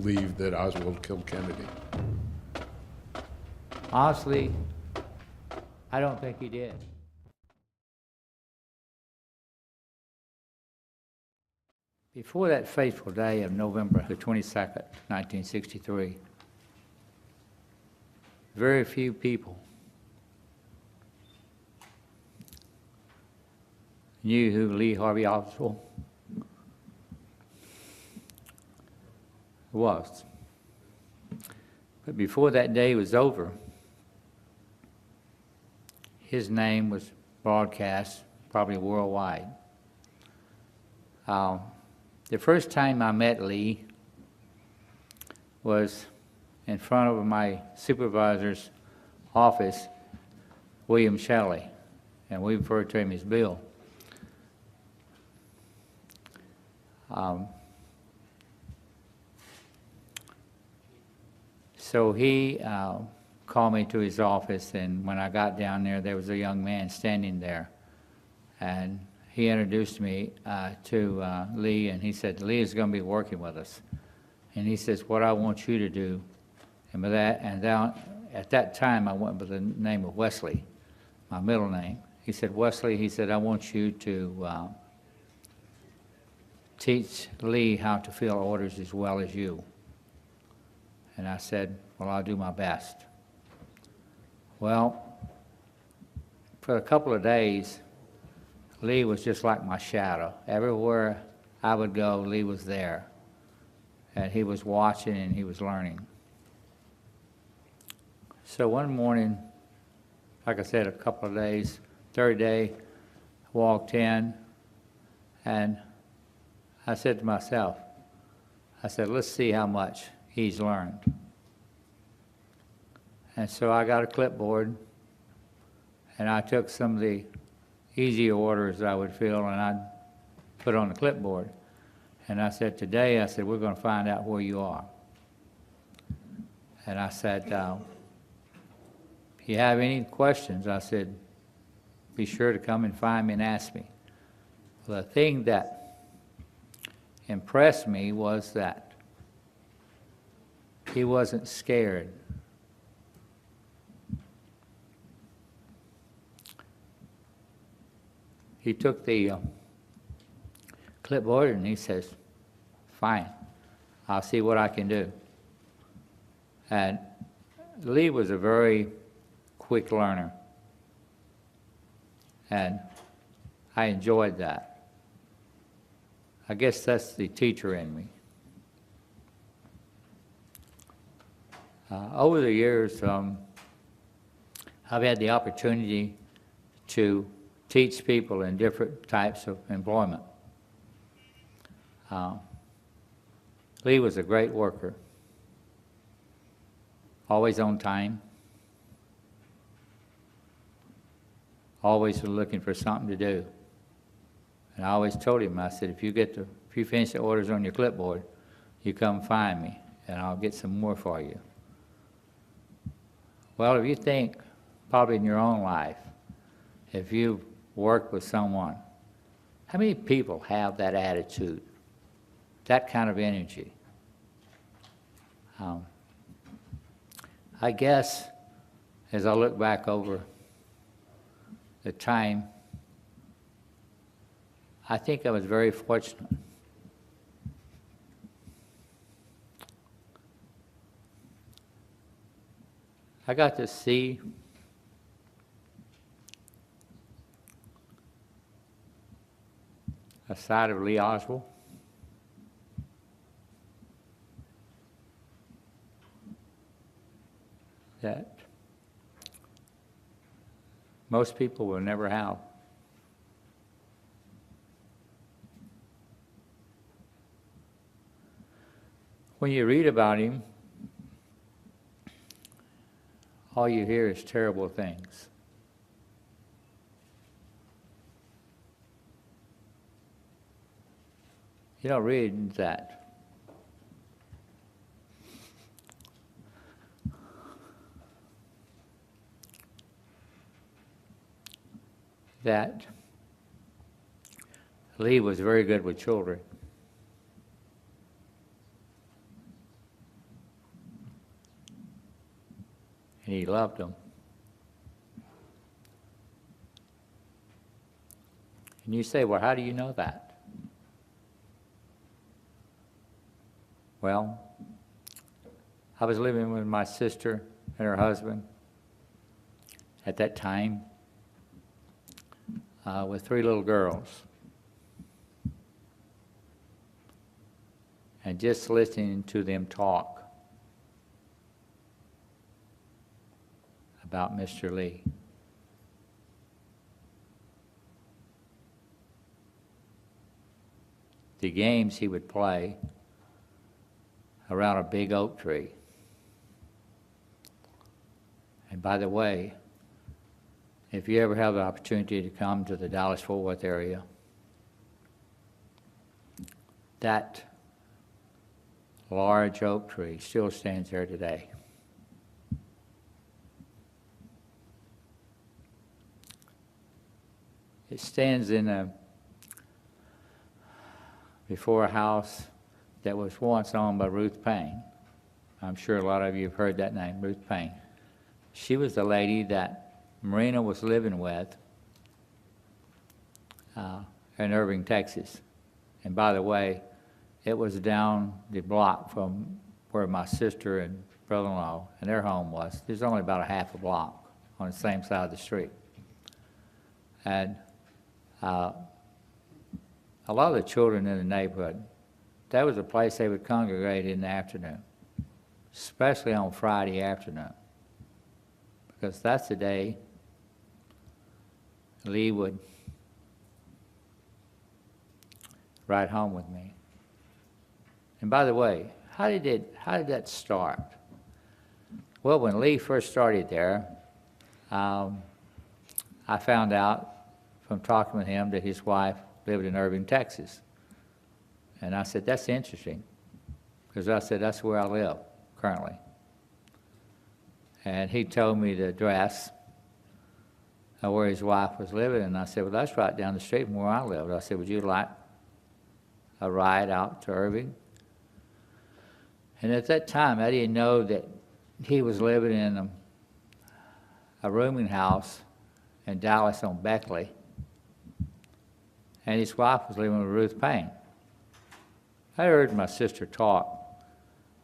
believe that Oswald killed Kennedy? Honestly, I don't think he did. Before that fateful day of November the 22nd, 1963, very few people knew who Lee Harvey Oswald was. But before that day was over, his name was broadcast probably worldwide. The first time I met Lee was in front of my supervisor's office, William Shelley, and we referred to him as Bill. So he called me to his office, and when I got down there was a young man standing there. And he introduced me to Lee, and he said, Lee is going to be working with us. And he says, what I want you to do, and at that time I went by the name of Wesley, my middle name. He said, Wesley, he said, I want you to teach Lee how to fill orders as well as you. And I said, well, I'll do my best. Well, for a couple of days, Lee was just like my shadow. Everywhere I would go, Lee was there. And he was watching and he was learning. So one morning, like I said, a couple of days, third day, I walked in and I said to myself, I said, let's see how much he's learned. And so I got a clipboard and I took some of the easy orders I would fill and I'd put on the clipboard. And I said, today, I said, we're going to find out where you are. And I said, if you have any questions, I said, be sure to come and find me and ask me. Well, the thing that impressed me was that he wasn't scared. He took the clipboard and he says, fine, I'll see what I can do. And Lee was a very quick learner. And I enjoyed that. I guess that's the teacher in me. Over the years, I've had the opportunity to teach people in different types of employment. Lee was a great worker, always on time, always looking for something to do. And I always told him, I said, if you finish the orders on your clipboard, you come find me, and I'll get some more for you. Well, if you think, probably in your own life, if you work with someone, how many people have that attitude, that kind of energy? I guess, as I look back over the time, I think I was very fortunate. I got to see a side of Lee Oswald that most people will never have. When you read about him, all you hear is terrible things. You don't read that. That Lee was very good with children. and he loved them. And you say, well, how do you know that? Well, I was living with my sister and her husband at that time with 3 little girls. And just listening to them talk about Mr. Lee. The games he would play around a big oak tree. And by the way, if you ever have the opportunity to come to the Dallas-Fort Worth area, that large oak tree still stands there today. It stands before a house that was once owned by Ruth Payne. I'm sure a lot of you have heard that name, Ruth Payne. She was the lady that Marina was living with in Irving, Texas. And by the way, it was down the block from where my sister and brother-in-law and their home was. There's only about a half a block on the same side of the street. And a lot of the children in the neighborhood, that was a place they would congregate in the afternoon, especially on Friday afternoon, because that's the day Lee would ride home with me. And by the way, how did that start? Well, when Lee first started there, I found out from talking with him that his wife lived in Irving, Texas. And I said, that's interesting, because I said, that's where I live currently. And he told me the address of where his wife was living, and I said, well, that's right down the street from where I lived. I said, would you like a ride out to Irving? And at that time, I didn't know that he was living in a rooming house in Dallas on Beckley, and his wife was living with Ruth Payne. I heard my sister talk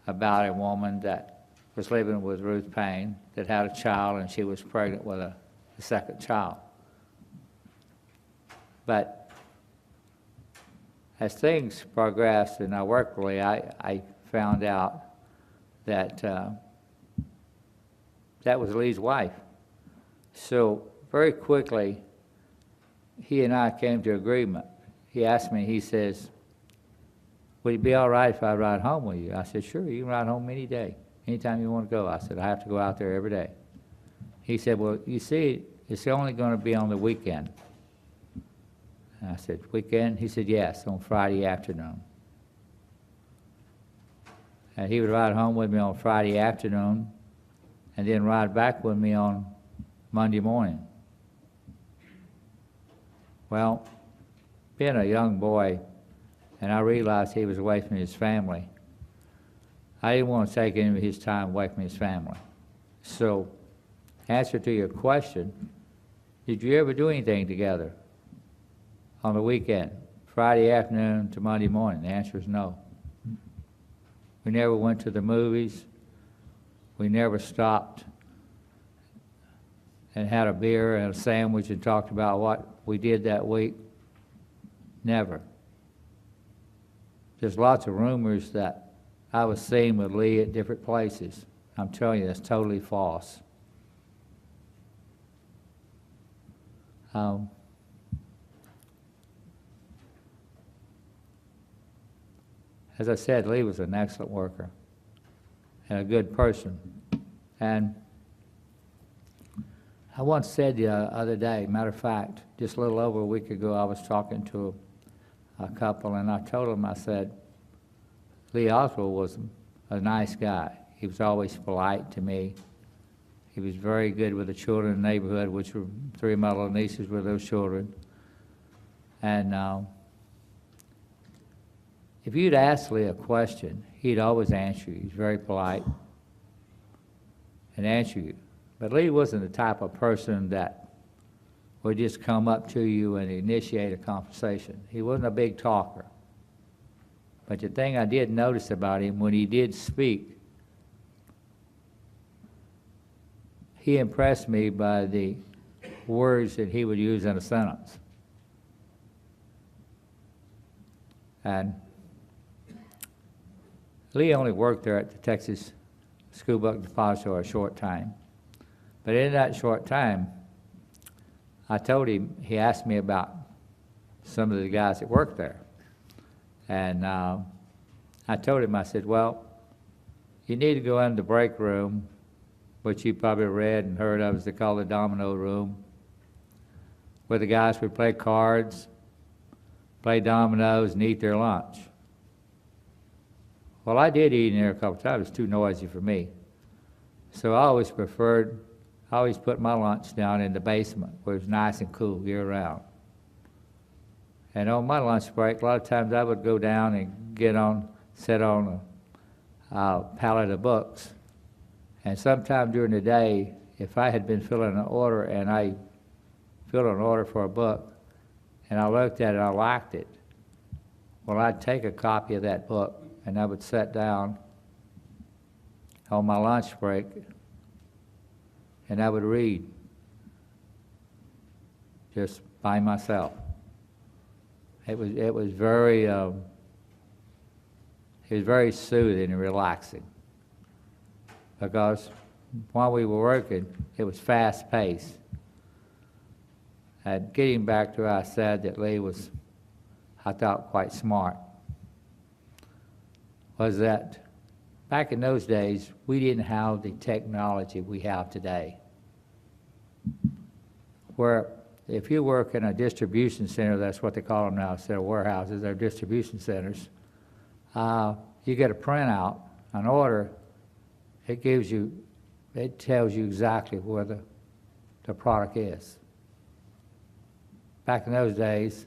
about a woman that was living with Ruth Payne that had a child, and she was pregnant with a second child. But as things progressed and I worked with Lee, I found out that that was Lee's wife. So very quickly, he and I came to agreement. He asked me, he says, would it be all right if I ride home with you? I said, sure, you can ride home any day, anytime you want to go. I said, I have to go out there every day. He said, well, you see, it's only going to be on the weekend. And I said, weekend? He said, yes, on Friday afternoon. And he would ride home with me on Friday afternoon and then ride back with me on Monday morning. Well, being a young boy, and I realized he was away from his family, I didn't want to take any of his time away from his family. So, answer to your question, did you ever do anything together on the weekend, Friday afternoon to Monday morning? The answer is no. We never went to the movies. We never stopped and had a beer and a sandwich and talked about what we did that week. Never. There's lots of rumors that I was seen with Lee at different places. I'm telling you, that's totally false. As I said, Lee was an excellent worker and a good person. And I once said the other day, matter of fact, just a little over a week ago, I was talking to a couple, and I told them, I said, Lee Oswald was a nice guy. He was always polite to me. He was very good with the children in the neighborhood, which were 3 of my little nieces were those children. And if you'd ask Lee a question, he'd always answer you. He's very polite and answer you. But Lee wasn't the type of person that would just come up to you and initiate a conversation. He wasn't a big talker. But the thing I did notice about him, when he did speak, he impressed me by the words that he would use in a sentence. And Lee only worked there at the Texas School Book Depository a short time. But in that short time, I told him, he asked me about some of the guys that worked there. And I told him, I said, well, you need to go in the break room, which you probably read and heard of as they call the domino room, where the guys would play cards, play dominoes, and eat their lunch. Well, I did eat in there a couple of times. It was too noisy for me. So I always put my lunch down in the basement where it was nice and cool year-round. And on my lunch break, a lot of times I would go down and sit on a pallet of books. And sometime during the day, if I had been filling an order and I filled an order for a book, and I looked at it, I liked it, well, I'd take a copy of that book and I would sit down on my lunch break and I would read just by myself. It was very soothing and relaxing, because while we were working, it was fast-paced. And getting back to what I said that Lee was, I thought, quite smart, was that back in those days, we didn't have the technology we have today. Where if you work in a distribution center, that's what they call them now, instead of warehouses, they're distribution centers, you get a printout, an order, it tells you exactly where the product is. Back in those days,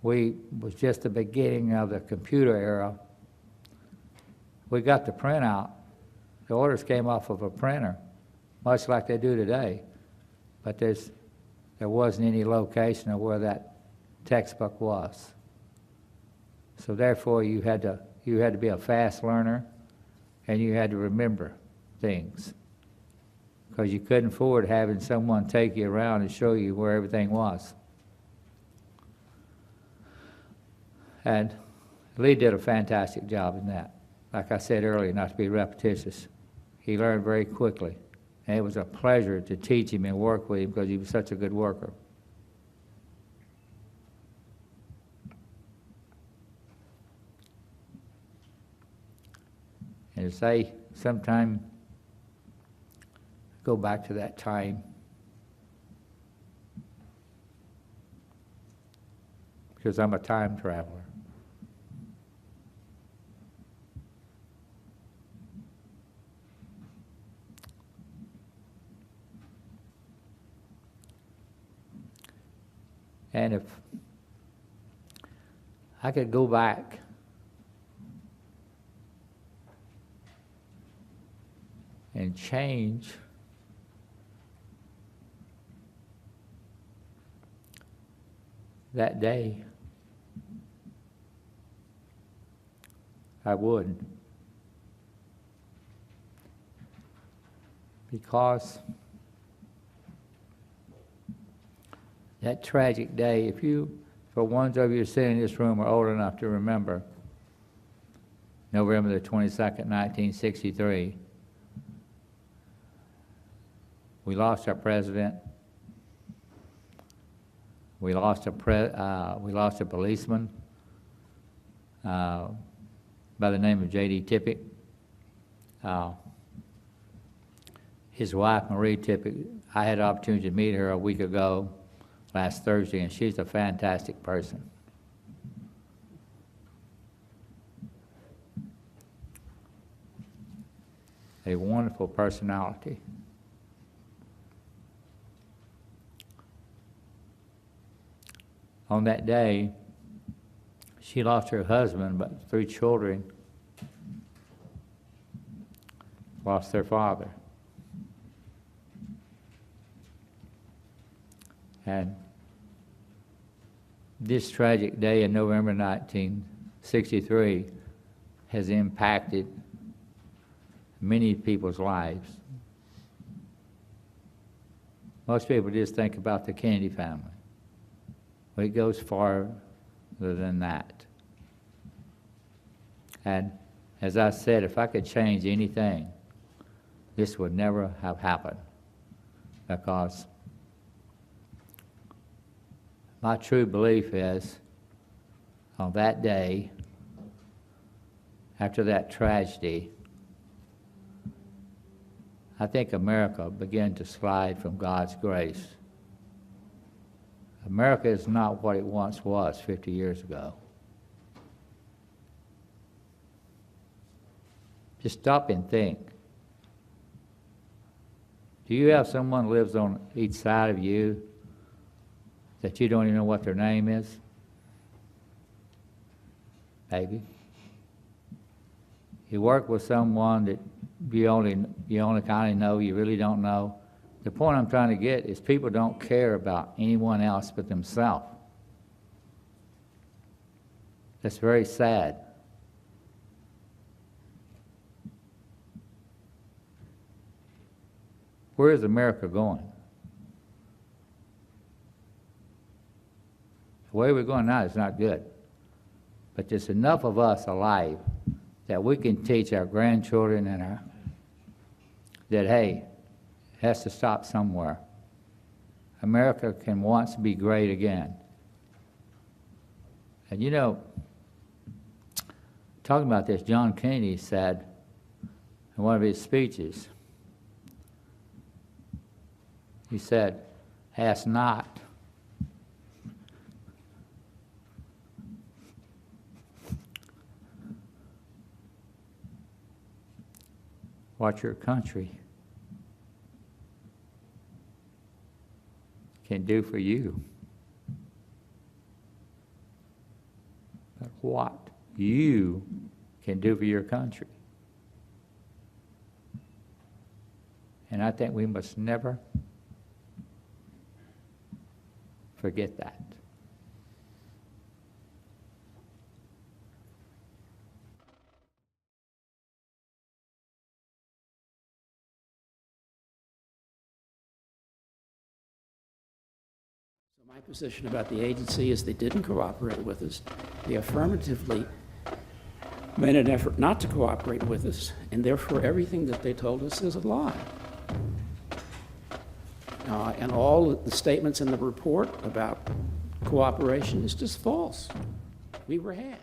was just the beginning of the computer era. We got the printout. The orders came off of a printer, much like they do today, but there wasn't any location of where that textbook was. So therefore, you had to be a fast learner, and you had to remember things, because you couldn't afford having someone take you around and show you where everything was. And Lee did a fantastic job in that. Like I said earlier, not to be repetitious, he learned very quickly. And it was a pleasure to teach him and work with him because he was such a good worker. And to say, sometime, go back to that time, because I'm a time traveler. And if I could go back and change that day, I would. Because that tragic day, for ones of you sitting in this room are old enough to remember, November the 22nd, 1963, we lost our president. We lost a policeman by the name of J.D. Tippett. His wife, Marie Tippett, I had the opportunity to meet her a week ago, last Thursday, and she's a fantastic person. A wonderful personality. On that day, she lost her husband, but 3 children lost their father. And this tragic day in November 1963 has impacted many people's lives. Most people just think about the Kennedy family, but it goes farther than that. And as I said, if I could change anything, this would never have happened, because my true belief is on that day, after that tragedy, I think America began to slide from God's grace. America is not what it once was 50 years ago. Just stop and think. Do you have someone who lives on each side of you that you don't even know what their name is? Maybe. You work with someone that you only kind of know, you really don't know. The point I'm trying to get is people don't care about anyone else but themselves. That's very sad. Where is America going? The way we're going now is not good. But there's enough of us alive that we can teach our grandchildren and that, hey, it has to stop somewhere. America can once be great again. And you know, talking about this, John Kennedy said in one of his speeches, he said, ask not what your country can do for you, but what you can do for your country. And I think we must never forget that. My position about the agency is they didn't cooperate with us. They affirmatively made an effort not to cooperate with us, and therefore everything that they told us is a lie. And all the statements in the report about cooperation is just false. We were had.